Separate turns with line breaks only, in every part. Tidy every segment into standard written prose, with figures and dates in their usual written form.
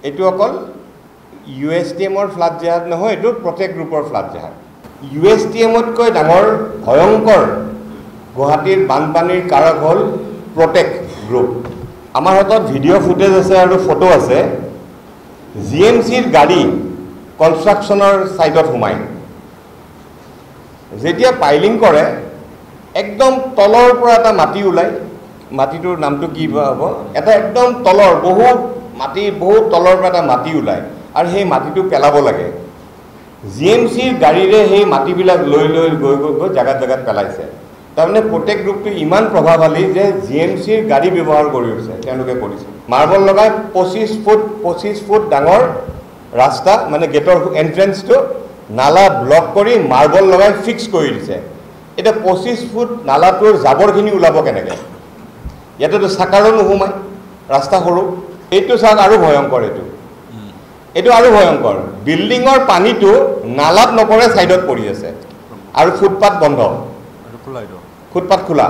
এইটো অকল USTMৰ ফ্লাড জাহাজ নহয়, এইটো প্ৰত্যেক গ্ৰুপৰ ফ্লাড জাহাজ। USTMতকৈ ডাঙৰ ভয়ংকৰ গুৱাহাটীৰ বানপানীৰ কাৰক হ'ল প্ৰত্যেক গ্ৰুপ। আমাৰ হাতত ভিডিঅ' ফুটেজ আছে আৰু ফটো আছে। GMCৰ গাড়ী কনষ্ট্ৰাকশ্যনৰ ছাইটত সোমাই যেতিয়া পাইলিং কৰে, একদম তলৰ পৰা এটা মাটি ওলায়, মাটিটোৰ নামটো কি বা হ'ব, এটা একদম তলৰ বহুত তলৰ পৰা এটা মাটি ওলায় আৰু সেই মাটিটো পেলাব লাগে। GMCৰ গাড়ীৰে সেই মাটিবিলাক লৈ গৈ জেগাত পেলাইছে। তাৰমানে প্ৰত্যেক গ্ৰুপটো ইমান প্ৰভাৱশালী যে GMCৰ গাড়ী ব্যৱহাৰ কৰিছে, তেওঁলোকে কৰিছে। মাৰ্বল লগাই 25 ফুট ডাঙৰ ৰাস্তা, মানে গেটৰ এণ্ট্ৰেঞ্চটো নালা ব্লক কৰি মাৰ্বল লগাই ফিক্স কৰি দিছে। এতিয়া 25 ফুট নালাটোৰ জাবৰখিনি ওলাব কেনেকৈ? ইয়াতেতো চাকাৰো নোসোমায়, ৰাস্তা সৰু। এইটো চাওক আৰু ভয়ংকৰ, এইটো আৰু ভয়ংকৰ। বিল্ডিঙৰ পানীটো নালাত নপৰে, ছাইডত পৰি আছে আৰু ফুটপাথ বন্ধ, ফুটপাথ খোলা।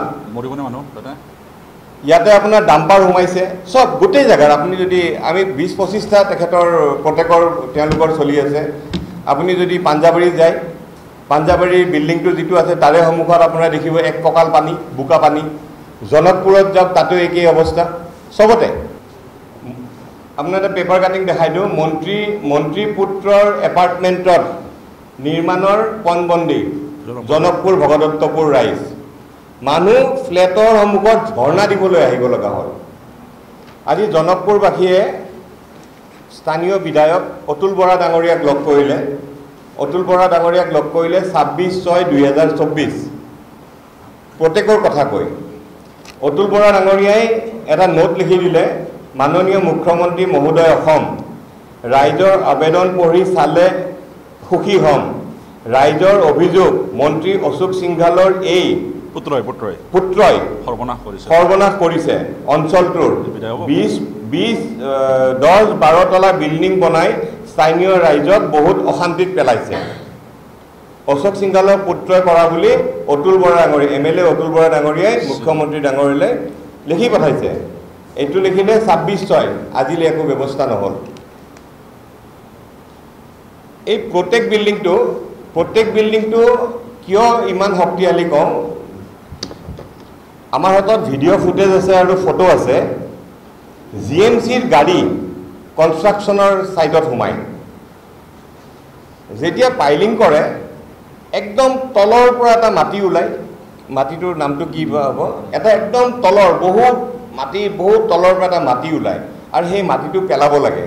ইয়াতে আপোনাৰ ডাম্পাৰ সোমাইছে, চব গোটেই জেগাত। আপুনি যদি আমি 20-25টা তেখেতৰ প্ৰত্যেকৰ তেওঁলোকৰ চলি আছে। আপুনি যদি পাঞ্জাবাৰী যায়, পাঞ্জাবাৰীৰ বিল্ডিংটো যিটো আছে তাৰে সন্মুখত আপোনাৰ দেখিব এক কঁকাল পানী, বোকা পানী। জনকপুৰত যাওক, তাতো একেই অৱস্থা, চবতে। আপোনাৰ এটা পেপাৰ কাটিং দেখাই দিওঁ। মন্ত্ৰী পুত্ৰৰ এপাৰ্টমেণ্টত নিৰ্মাণৰ পণবন্দী, জনকপুৰ ভগদত্তপুৰ ৰাইজ। মানুহ ফ্লেটৰ সন্মুখত ধৰ্ণা দিবলৈ আহিব লগা হ'ল। আজি জনকপুৰবাসীয়ে স্থানীয় বিধায়ক অতুল বৰা ডাঙৰীয়াক লগ কৰিলে। অতুল বৰা ডাঙৰীয়াক লগ কৰিলে 26/6/2024 প্ৰত্যেকৰ কথা কৈ। অতুল বৰা ডাঙৰীয়াই এটা নোট লিখি দিলে, মাননীয় মুখ্যমন্ত্ৰী মহোদয় অসম, ৰাইজৰ আবেদন পঢ়ি চালে সুখী হ'ম। ৰাইজৰ অভিযোগ মন্ত্ৰী অশোক সিংঘালৰ এই পুত্ৰই সৰ্বনাশ কৰিছে অঞ্চলটোৰ 10-12 তলা বিল্ডিং বনাই স্থানীয় ৰাইজক বহুত অশান্তিত পেলাইছে। অশোক সিংঘালৰ পুত্ৰই কৰা বুলি অতুল বৰা ডাঙৰীয়া, MLA অতুল বৰা ডাঙৰীয়াই মুখ্যমন্ত্ৰী ডাঙৰীয়ালৈ লিখি পঠাইছে। এইটো লিখিলে 26/6, আজিলৈ একো ব্যৱস্থা নহ'ল। এই প্ৰত্যেক বিল্ডিংটো কিয় ইমান শক্তিশালী কওঁ, আমাৰ হাতত ভিডিঅ' ফুটেজ আছে আৰু ফটো আছে। GMCৰ গাড়ী কনষ্ট্ৰাকশ্যনৰ ছাইটত সোমাই যেতিয়া পাইলিং কৰে, একদম তলৰ পৰা এটা মাটি ওলায়, মাটিটোৰ নামটো কি বা হ'ব, এটা একদম তলৰ বহুত তলৰ পৰা এটা মাটি ওলায় আৰু সেই মাটিটো পেলাব লাগে।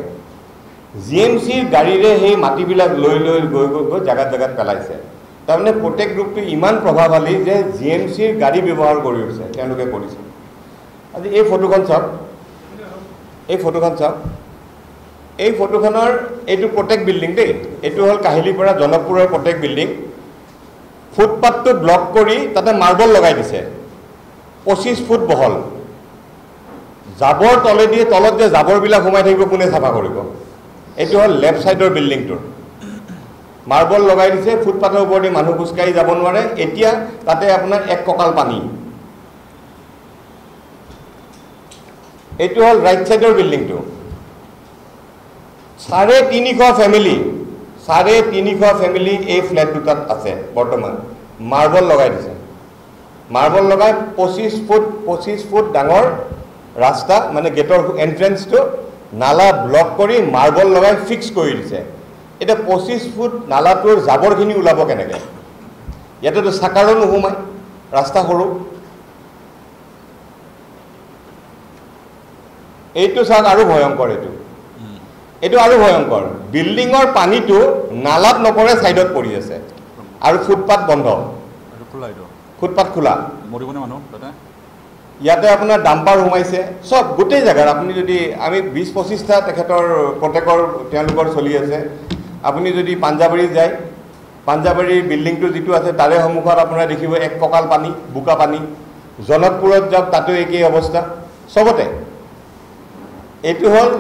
GMCৰ গাড়ীৰে সেই মাটিবিলাক লৈ গৈ জেগাত পেলাইছে। তাৰমানে প্ৰত্যেক গ্ৰুপটো ইমান প্ৰভাৱশালী যে GMCৰ গাড়ী ব্যৱহাৰ কৰিছে, তেওঁলোকে কৰিছে। আজি এই ফটোখন চাওক, এই ফটোখনৰ এইটো প্ৰত্যেক বিল্ডিং দেই। এইটো হ'ল কাহিলীপাৰা জনকপুৰৰ প্ৰত্যেক বিল্ডিং। ফুটপাথটো ব্লক কৰি তাতে মাৰ্বল লগাই দিছে, 25 ফুট বহল। জাবৰ তলত যে জাবৰবিলাক সোমাই থাকিব, কোনে চাফা কৰিব? এইটো হ'ল লেফ্ট ছাইডৰ বিল্ডিংটোৰ। মাৰ্বল লগাই দিছে, ফুটপাথৰ ওপৰেদি মানুহ খোজকাঢ়ি যাব নোৱাৰে। এতিয়া তাতে আপোনাৰ এক কঁকাল পানী। এইটো হ'ল ৰাইট ছাইডৰ বিল্ডিংটো। 350 ফেমিলি এই ফ্লেট দুটাত আছে বৰ্তমান। মাৰ্বল লগাই দিছে, মাৰ্বল লগাই 25 ফুট ডাঙৰ ৰাস্তা, মানে গেটৰ এণ্ট্ৰেঞ্চটো নালা ব্লক কৰি মাৰ্বল লগাই ফিক্স কৰি দিছে। এতিয়া 25 ফুট নালাটোৰ জাবৰখিনি ওলাব কেনেকৈ? ইয়াতেতো চাকাৰো নোসোমায়, ৰাস্তা সৰু। এইটো চাওক আৰু ভয়ংকৰ, এইটো আৰু ভয়ংকৰ। বিল্ডিঙৰ পানীটো নালাত নপৰে, ছাইডত পৰি আছে আৰু ফুটপাথ বন্ধ, ফুটপাথ খোলা। ইয়াতে আপোনাৰ ডাম্পাৰ সোমাইছে, চব গোটেই জেগাত। আপুনি যদি আমি 20-25টা তেখেতৰ প্ৰত্যেকৰ তেওঁলোকৰ চলি আছে। আপুনি যদি পাঞ্জাবাৰী যায়, পাঞ্জাবাৰীৰ বিল্ডিংটো যিটো আছে তাৰে সন্মুখত আপোনাৰ দেখিব এক কঁকাল পানী, বোকা পানী। জনকপুৰত যাওক, তাতো একেই অৱস্থা, চবতে। এইটো হ'ল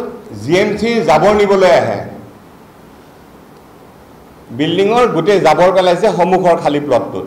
GMCৰ জাবৰ নিবলৈ আহে, বিল্ডিঙৰ গোটেই জাবৰ পেলাইছে সন্মুখৰ খালী প্লটটোত।